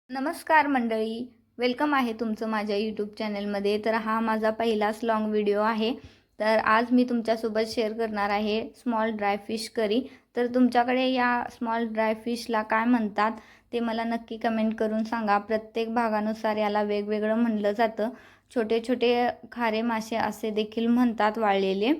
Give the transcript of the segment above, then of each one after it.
नमस्कार मंडळी, वेलकम आहे तुमचं माझ्या यूट्यूब चॅनलमध्ये. तर हा माझा पहिलाच लॉंग व्हिडिओ आहे. तर आज मी तुमच्यासोबत शेअर करणार आहे स्मॉल ड्राय फिश करी. तर तुमच्याकडे या स्मॉल ड्राय फिशला काय म्हणतात ते मला नक्की कमेंट करून सांगा. प्रत्येक भागानुसार याला वेगवेगळं म्हणलं जातं. छोटे छोटे खारे मासे असे देखील म्हणतात वाळलेले.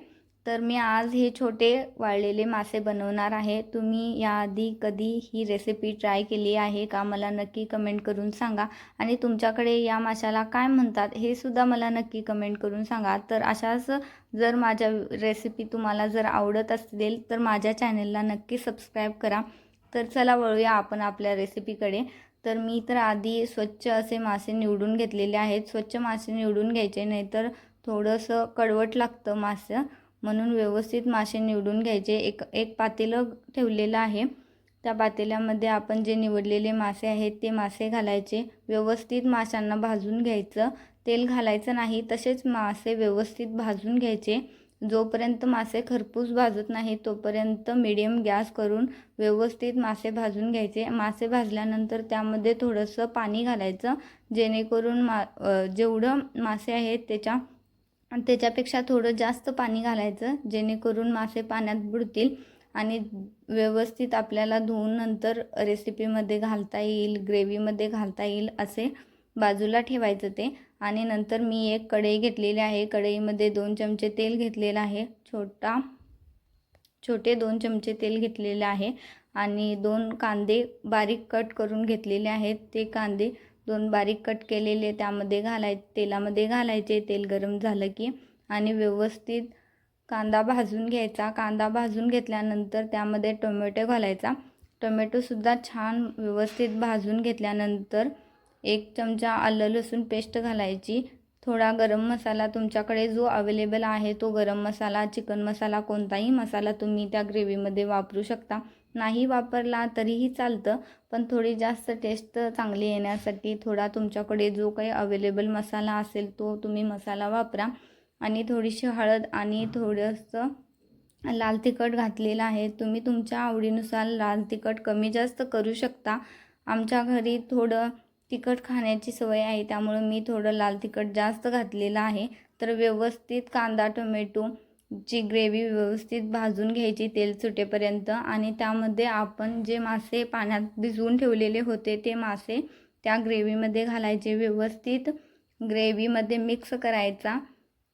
तर मी आज हे छोटे वाळलेले मासे बनवणार आहे. तुम्ही याआधी कधी ही रेसिपी ट्राय केली आहे का, मला नक्की कमेंट करून सांगा. आणि तुमच्याकडे या माशाला काय म्हणतात हे सुद्धा मला नक्की कमेंट करून सांगा. तर अशाच जर माझ्या रेसिपी तुम्हाला जर आवडत असतील तर माझ्या चॅनलला नक्की सबस्क्राईब करा. तर चला वळूया आपण आपल्या रेसिपीकडे. तर मी तर आधी स्वच्छ असे मासे निवडून घेतलेले आहेत. स्वच्छ मासे निवडून घ्यायचे, नाहीतर थोडंसं कडवट लागतं मासे, म्हणून व्यवस्थित मासे निवडून घ्यायचे. एक पातेलं ठेवलेलं आहे. त्या पातेल्यामध्ये आपण जे निवडलेले मासे आहेत ते मासे घालायचे. व्यवस्थित माशांना भाजून घ्यायचं. तेल घालायचं नाही, तसेच मासे व्यवस्थित भाजून घ्यायचे. जोपर्यंत मासे खरपूस भाजत नाही तोपर्यंत मीडियम गॅस करून व्यवस्थित मासे भाजून घ्यायचे. मासे भाजल्यानंतर त्यामध्ये थोडंसं पाणी घालायचं, जेणेकरून जेवढं मासे आहेत त्याच्यापेक्षा थोडं जास्त पाणी घालायचं, जेणेकरून मासे पाण्यात बुडतील आणि व्यवस्थित आपल्याला धुवून नंतर रेसिपीमध्ये घालता येईल, ग्रेव्हीमध्ये घालता येईल असे बाजूला ठेवायचं ते. आणि नंतर मी एक कढई घेतलेली आहे. कढईमध्ये 2 चमचे तेल घेतलेलं आहे. छोटे 2 चमचे तेल घेतलेले आहे. आणि 2 कांदे बारीक कट करून घेतलेले आहेत. ते कांदे 2 बारीक कट केलेले त्यामध्ये तेलामध्ये घालायचे. तेल गरम झालं की आणि व्यवस्थित कांदा भाजून घ्यायचा. कांदा भाजून घेतल्यानंतर त्यामध्ये टोमॅटो घालायचा. टोमॅटोसुद्धा छान व्यवस्थित भाजून घेतल्यानंतर 1 चमचा आलं लसूण पेस्ट घालायची. थोडा गरम मसाला, तुमच्याकडे जो अवेलेबल आहे तो गरम मसाला, चिकन मसाला, कोणताही मसाला तुम्ही त्या ग्रेव्हीमध्ये वापरू शकता. नाही वापरला तरीही चालतं, पण थोडी जास्त टेस्ट चांगली येण्यासाठी थोडा तुमच्याकडे जो काही अवेलेबल मसाला असेल तो तुम्ही मसाला वापरा. आणि थोडीशी हळद आणि थोडंसं लाल तिखट घातलेलं आहे. तुम्ही तुमच्या आवडीनुसार लाल तिखट कमी जास्त करू शकता. आमच्या घरी थोडं तिखट खाण्याची सवय आहे, त्यामुळे मी थोडं लाल तिखट जास्त घातलेलं आहे. तर व्यवस्थित कांदा टोमॅटोची ग्रेव्ही व्यवस्थित भाजून घ्यायची तेल सुटेपर्यंत. आणि त्यामध्ये आपण जे मासे पाण्यात भिजवून ठेवलेले होते ते मासे त्या ग्रेव्हीमध्ये घालायचे. व्यवस्थित ग्रेव्हीमध्ये मिक्स करायचा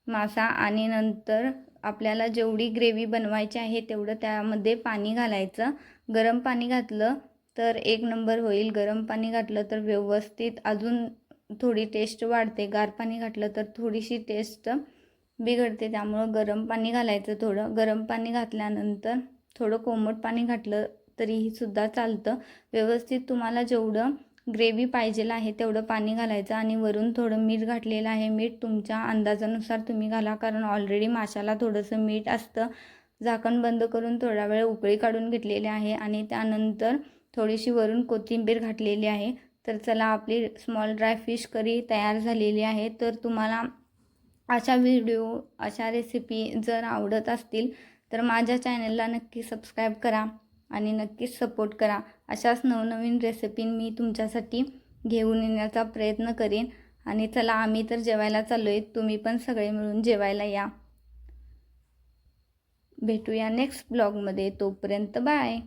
मासा. आणि नंतर आपल्याला जेवढी ग्रेव्ही बनवायची आहे तेवढं त्यामध्ये पाणी घालायचं. गरम पाणी घातलं तर एक नंबर होईल. गरम पाणी घातलं तर व्यवस्थित अजून थोडी टेस्ट वाढते. गार पाणी घातलं तर थोडीशी टेस्ट बिघडते, त्यामुळं गरम पाणी घालायचं. थोडं गरम पाणी घातल्यानंतर थोडं कोमट पाणी घातलं तरीही सुद्धा चालतं. व्यवस्थित तुम्हाला जेवढं ग्रेव्ही पाहिजे आहे तेवढं पाणी घालायचं. आणि वरून थोडं मीठ घातलेलं आहे. मीठ तुमच्या अंदाजानुसार तुम्ही घाला, कारण ऑलरेडी माशाला थोडंसं मीठ असतं. झाकण बंद करून थोडा वेळ उकळी काढून घेतलेली आहे आणि त्यानंतर थोडीशी वरून कोथिंबीर घातलेली आहे. तर चला, आपली स्मॉल ड्राय फिश करी तयार झालेली आहे. तर तुम्हाला अशा व्हिडिओ, अशा रेसिपी जर आवडत असतील तर माझ्या चॅनलला नक्की सबस्क्राईब करा आणि नक्कीच सपोर्ट करा. अशाच नवनवीन रेसिपी मी तुमच्यासाठी घेऊन येण्याचा प्रयत्न करेन. आणि चला, आम्ही तर जेवायला चाललो आहे, तुम्ही पण सगळे मिळून जेवायला या. भेटूया नेक्स्ट ब्लॉगमध्ये. तोपर्यंत बाय.